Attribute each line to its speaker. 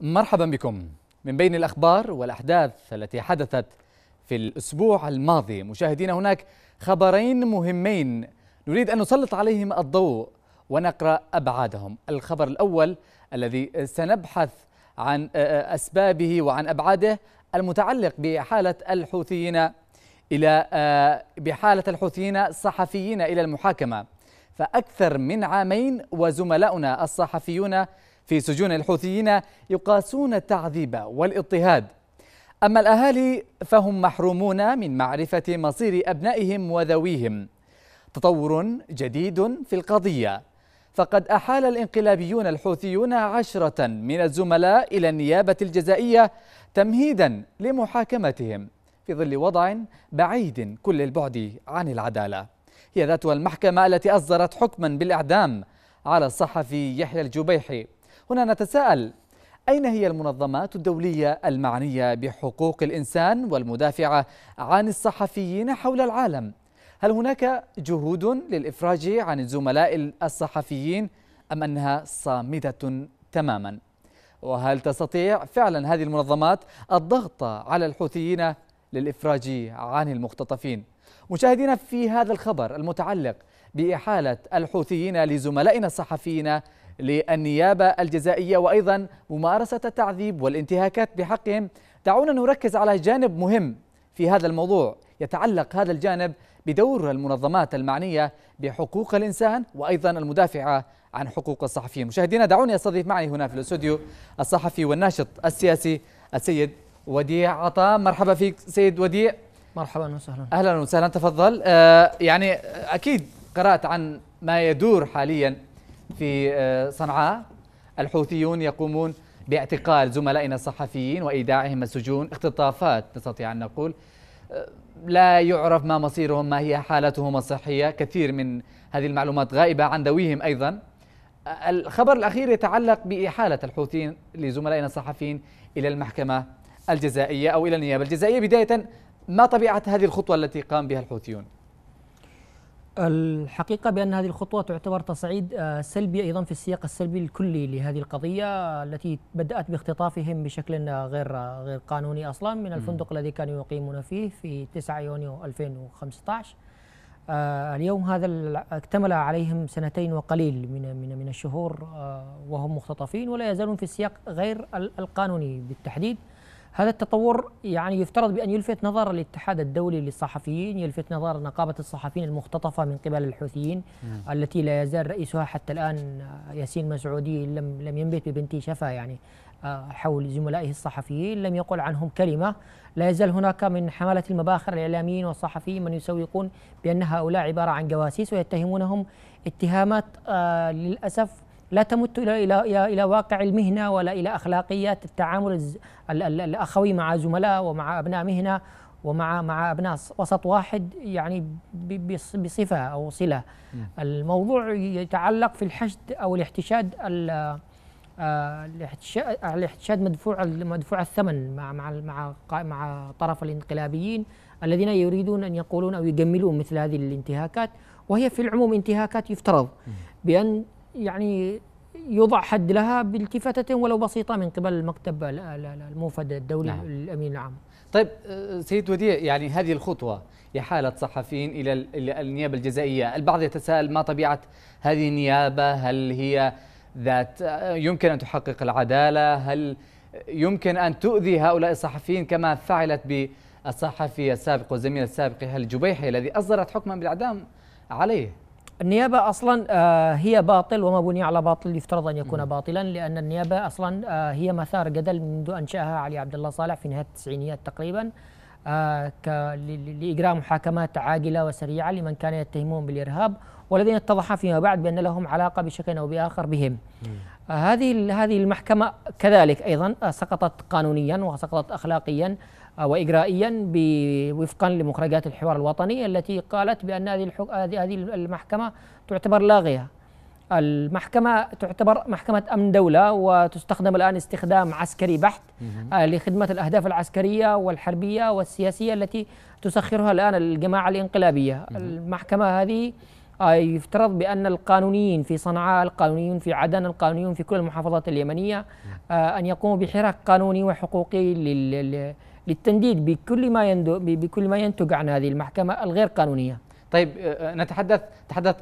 Speaker 1: مرحبا بكم. من بين الأخبار والأحداث التي حدثت في الأسبوع الماضي مشاهدينا، هناك خبرين مهمين نريد أن نسلط عليهم الضوء ونقرأ أبعادهم. الخبر الأول الذي سنبحث عن أسبابه وعن أبعاده المتعلق بحالة الحوثيين الصحفيين إلى المحاكمة. فأكثر من عامين وزملاؤنا الصحفيون في سجون الحوثيين يقاسون التعذيب والاضطهاد. أما الأهالي فهم محرومون من معرفة مصير أبنائهم وذويهم. تطور جديد في القضية، فقد أحال الانقلابيون الحوثيون 10 من الزملاء إلى النيابة الجزائية تمهيدا لمحاكمتهم في ظل وضع بعيد كل البعد عن العدالة. هي ذاتها المحكمة التي أصدرت حكما بالإعدام على الصحفي يحيى الجبيحي. هنا نتساءل: أين هي المنظمات الدولية المعنية بحقوق الإنسان والمدافعة عن الصحفيين حول العالم؟ هل هناك جهود للإفراج عن الزملاء الصحفيين أم أنها صامتة تماما؟ وهل تستطيع فعلا هذه المنظمات الضغط على الحوثيين للإفراج عن المختطفين؟ مشاهدينا، في هذا الخبر المتعلق بإحالة الحوثيين لزملائنا الصحفيين للنيابة الجزائية وأيضا ممارسة التعذيب والانتهاكات بحقهم، دعونا نركز على جانب مهم في هذا الموضوع. يتعلق هذا الجانب بدور المنظمات المعنية بحقوق الإنسان وأيضا المدافعة عن حقوق الصحفيين. مشاهدينا، دعوني أستضيف معي هنا في الاستوديو الصحفي والناشط السياسي السيد وديع عطا. مرحبا فيك سيد وديع.
Speaker 2: مرحبا وسهلا.
Speaker 1: أهلا وسهلا، تفضل. يعني أكيد قرأت عن ما يدور حاليا في صنعاء. الحوثيون يقومون باعتقال زملائنا الصحفيين وإيداعهم السجون، اختطافات نستطيع أن نقول. لا يعرف ما مصيرهم، ما هي حالتهم الصحية، كثير من هذه المعلومات غائبة عن ذويهم أيضا. الخبر الأخير يتعلق بإحالة الحوثيين لزملائنا الصحفيين إلى المحكمة الجزائية أو إلى النيابة الجزائية. بداية، ما طبيعة هذه الخطوة التي قام بها الحوثيون؟
Speaker 2: الحقيقة بأن هذه الخطوة تعتبر تصعيد سلبي أيضا في السياق السلبي الكلي لهذه القضية التي بدأت باختطافهم بشكل غير قانوني أصلا من الفندق الذي كانوا يقيمون فيه في 9 يونيو 2015. اليوم هذا اكتمل عليهم 2 وقليل من الشهور وهم مختطفين ولا يزالون في السياق غير القانوني بالتحديد. هذا التطور يعني يفترض بأن يلفت نظر الاتحاد الدولي للصحفيين، يلفت نظر نقابة الصحفيين المختطفة من قبل الحوثيين التي لا يزال رئيسها حتى الآن ياسين مسعودي لم ينبت ببنتي شفا يعني حول زملائه الصحفيين، لم يقل عنهم كلمة. لا يزال هناك من حملة المباخر الإعلاميين والصحفيين من يسوقون بأن هؤلاء عبارة عن جواسيس ويتهمونهم اتهامات للأسف لا تمت إلى واقع المهنة ولا إلى أخلاقيات التعامل الأخوي مع زملاء ومع أبناء مهنة ومع أبناء وسط واحد يعني بصفة أو صلة. الموضوع يتعلق في الحشد أو الاحتشاد مدفوع الثمن مع طرف الانقلابيين الذين يريدون أن يقولون أو يجملون مثل هذه الانتهاكات، وهي في العموم انتهاكات يفترض بأن يعني يوضع حد لها بالتفاتة ولو بسيطة من قبل المكتب الموفد الدولي الأمين العام.
Speaker 1: طيب سيد وديع، يعني هذه الخطوة إحالة صحفيين إلى النيابة الجزائية، البعض يتساءل ما طبيعة هذه النيابة؟ هل هي ذات يمكن أن تحقق العدالة؟ هل يمكن أن تؤذي هؤلاء الصحفيين كما فعلت بالصحفي السابق والزميل السابق الجبيحي الذي أصدرت حكما بالإعدام عليه؟
Speaker 2: النيابة أصلا هي باطل، وما بني على باطل يفترض أن يكون باطلا، لأن النيابة أصلا هي مثار جدل منذ أنشأها علي عبد الله صالح في نهاية التسعينيات تقريبا لإجراء محاكمات عاجلة وسريعة لمن كان يتهمون بالإرهاب والذين اتضح فيما بعد بأن لهم علاقة بشكل أو بآخر بهم. هذه المحكمة كذلك أيضا سقطت قانونيا وسقطت أخلاقيا وإجرائيا وفقا لمخرجات الحوار الوطني التي قالت بأن هذه المحكمة تعتبر لاغية. المحكمة تعتبر محكمة أمن دولة وتستخدم الآن استخدام عسكري بحت لخدمة الأهداف العسكرية والحربية والسياسية التي تسخرها الآن الجماعة الانقلابية. المحكمة هذه يفترض بأن القانونيين في صنعاء، القانونيين في عدن، القانونيين في كل المحافظات اليمنية أن يقوموا بحراك قانوني وحقوقي للتنديد بكل ما ينتج عن هذه المحكمة الغير قانونية.
Speaker 1: طيب، تحدث